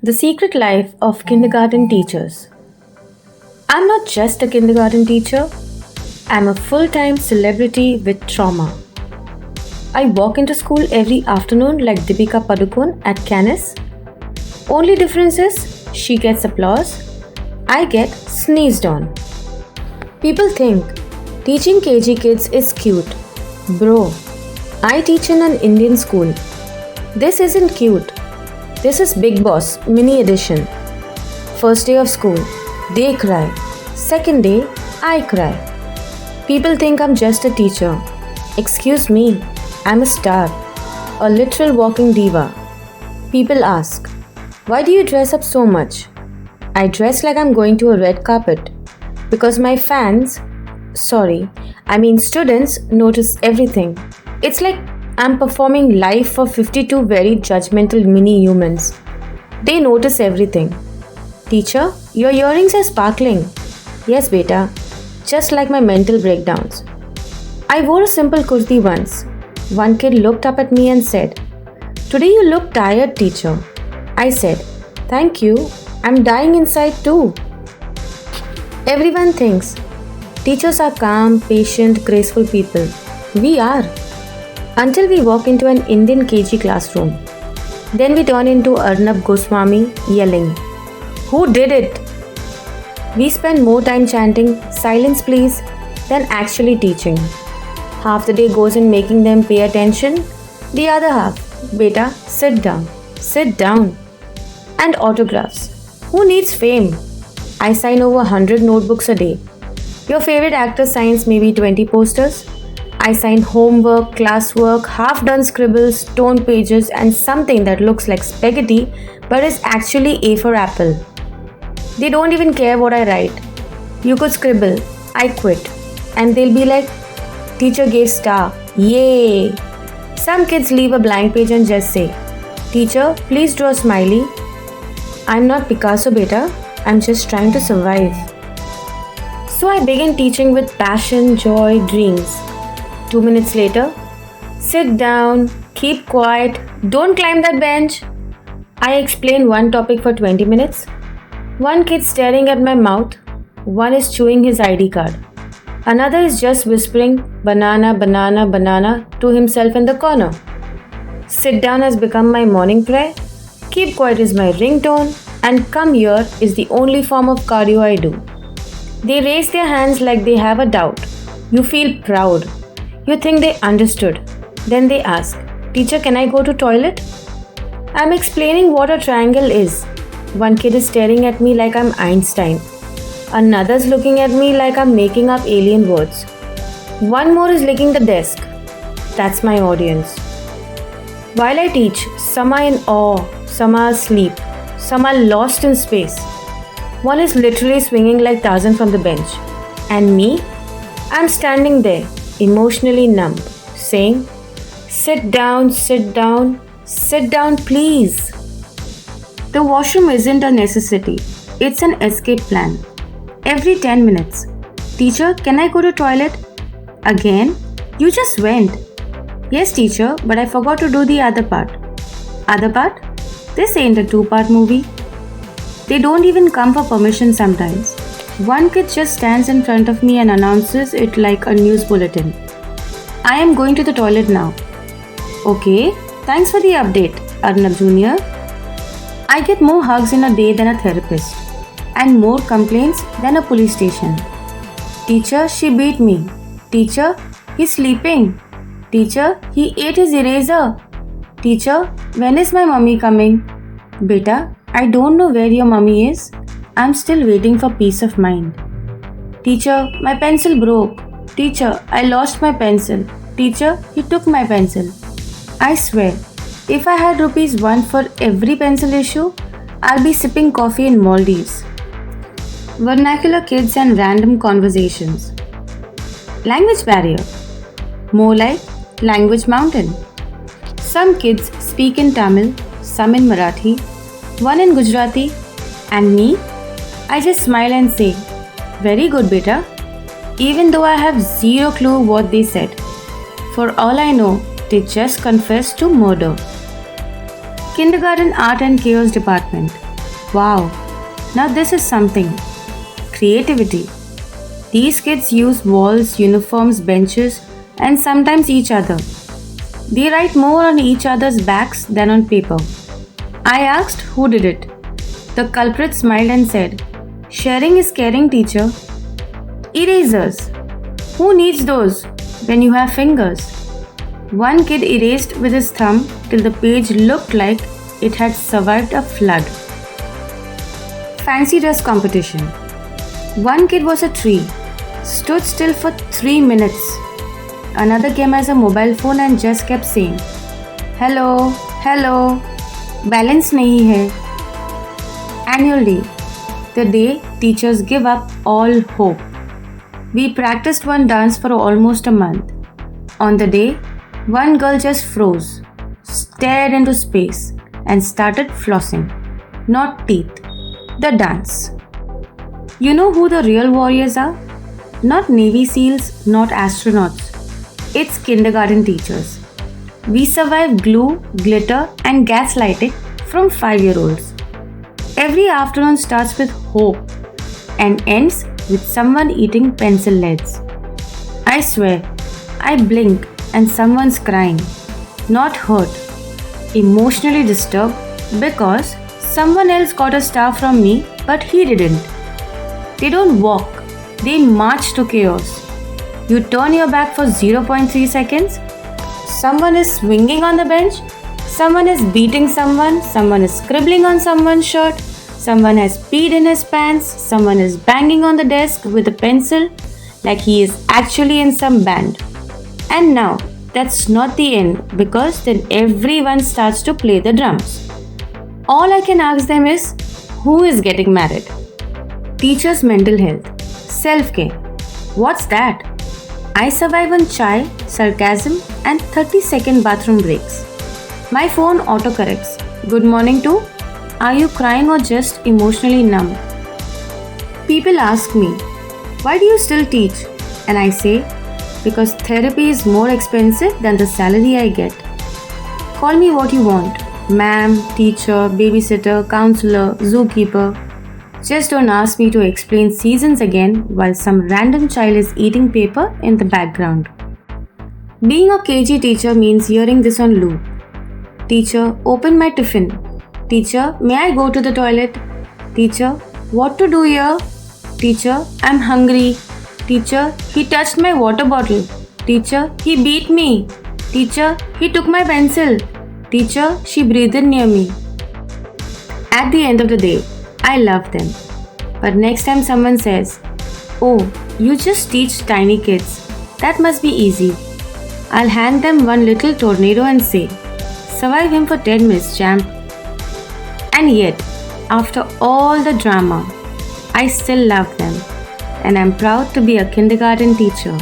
The Secret Life of Kindergarten Teachers. I'm not just a kindergarten teacher, I'm a full time celebrity with trauma. I walk into school every afternoon like Deepika Padukone at Cannes. Only difference is she gets applause, I get sneezed on. People think teaching KG kids is cute. Bro, I teach in an Indian school. This isn't cute. This is Big Boss mini edition. First day of school, they cry. Second day, I cry. People think I'm just a teacher. Excuse me, I'm a star. A literal walking diva. People ask, why do you dress up so much? I dress like I'm going to a red carpet. Because my students notice everything. It's like I'm performing live for 52 very judgmental mini humans. They notice everything. Teacher, your earrings are sparkling. Yes, beta. Just like my mental breakdowns. I wore a simple kurti once. One kid looked up at me and said, today you look tired, teacher. I said, thank you. I'm dying inside too. Everyone thinks teachers are calm, patient, graceful people. We are. Until we walk into an Indian KG classroom. Then we turn into Arnab Goswami yelling, who did it? We spend more time chanting, silence please, than actually teaching. Half the day goes in making them pay attention. The other half, beta, sit down, and autographs. Who needs fame? I sign over 100 notebooks a day. Your favorite actor signs maybe 20 posters. I sign homework, classwork, half-done scribbles, torn pages, and something that looks like spaghetti but is actually A for apple. They don't even care what I write. You could scribble, I quit. And they'll be like, teacher gave star, yay! Some kids leave a blank page and just say, teacher, please draw a smiley. I'm not Picasso, beta. I'm just trying to survive. So I begin teaching with passion, joy, dreams. 2 minutes later, sit down, keep quiet, don't climb that bench. I explain one topic for 20 minutes. One kid staring at my mouth, one is chewing his ID card. Another is just whispering banana, banana, banana to himself in the corner. Sit down has become my morning prayer. Keep quiet is my ringtone. And come here is the only form of cardio I do. They raise their hands like they have a doubt. You feel proud. You think they understood. Then they ask, teacher, can I go to toilet? I'm explaining what a triangle is. One kid is staring at me like I'm Einstein. Another's looking at me like I'm making up alien words. One more is licking the desk. That's my audience. While I teach, some are in awe, some are asleep, some are lost in space. One is literally swinging like Tarzan from the bench. And me? I'm standing there, emotionally numb, saying, sit down, please. The washroom isn't a necessity, it's an escape plan. Every 10 minutes. Teacher, can I go to toilet? Again? You just went. Yes, teacher, but I forgot to do the other part. Other part? This ain't a 2-part movie. They don't even come for permission sometimes. One kid just stands in front of me and announces it like a news bulletin. I am going to the toilet now. Okay, thanks for the update, Arnab Jr. I get more hugs in a day than a therapist. And more complaints than a police station. Teacher, she beat me. Teacher, he's sleeping. Teacher, he ate his eraser. Teacher, when is my mummy coming? Beta, I don't know where your mummy is. I'm still waiting for peace of mind. Teacher, my pencil broke. Teacher, I lost my pencil. Teacher, he took my pencil. I swear, if I had ₹1 for every pencil issue, I'll be sipping coffee in Maldives. Vernacular kids and random conversations. Language barrier. More like language mountain. Some kids speak in Tamil, some in Marathi, one in Gujarati, and me, I just smile and say, very good beta, even though I have zero clue what they said. For all I know, they just confessed to murder. Kindergarten Art and Chaos Department. Wow, now this is something. Creativity. These kids use walls, uniforms, benches, and sometimes each other. They write more on each other's backs than on paper. I asked who did it. The culprit smiled and said, "Sharing is caring, teacher." Erasers. Who needs those when you have fingers? One kid erased with his thumb till the page looked like it had survived a flood. Fancy dress competition. One kid was a tree, stood still for 3 minutes. Another came as a mobile phone and just kept saying, "Hello, hello, balance nahi hai." Annual day. The day teachers give up all hope. We practiced one dance for almost a month. On the day, one girl just froze, stared into space, and started flossing. Not teeth, the dance. You know who the real warriors are? Not Navy SEALs, not astronauts. It's kindergarten teachers. We survive glue, glitter, and gaslighting from 5-year-olds. Every afternoon starts with hope and ends with someone eating pencil leads. I swear, I blink and someone's crying, not hurt, emotionally disturbed because someone else got a star from me but he didn't. They don't walk, they march to chaos. You turn your back for 0.3 seconds, someone is swinging on the bench, someone is beating someone is scribbling on someone's shirt, someone has peed in his pants, someone is banging on the desk with a pencil like he is actually in some band. And now, that's not the end because then everyone starts to play the drums. All I can ask them is, who is getting married? Teachers' mental health. Self-care. What's that? I survive on chai, sarcasm, and 30-second bathroom breaks. My phone autocorrects. Good morning to, are you crying or just emotionally numb? People ask me, why do you still teach? And I say, because therapy is more expensive than the salary I get. Call me what you want. Ma'am, teacher, babysitter, counselor, zookeeper. Just don't ask me to explain seasons again while some random child is eating paper in the background. Being a KG teacher means hearing this on loop. Teacher, open my tiffin. Teacher, may I go to the toilet? Teacher, what to do here? Teacher, I'm hungry. Teacher, he touched my water bottle. Teacher, he beat me. Teacher, he took my pencil. Teacher, she breathed near me. At the end of the day, I love them. But next time someone says, "Oh, you just teach tiny kids. That must be easy." I'll hand them one little tornado and say, "Survive him for 10 minutes, champ." And yet, after all the drama, I still love them. And I'm proud to be a kindergarten teacher.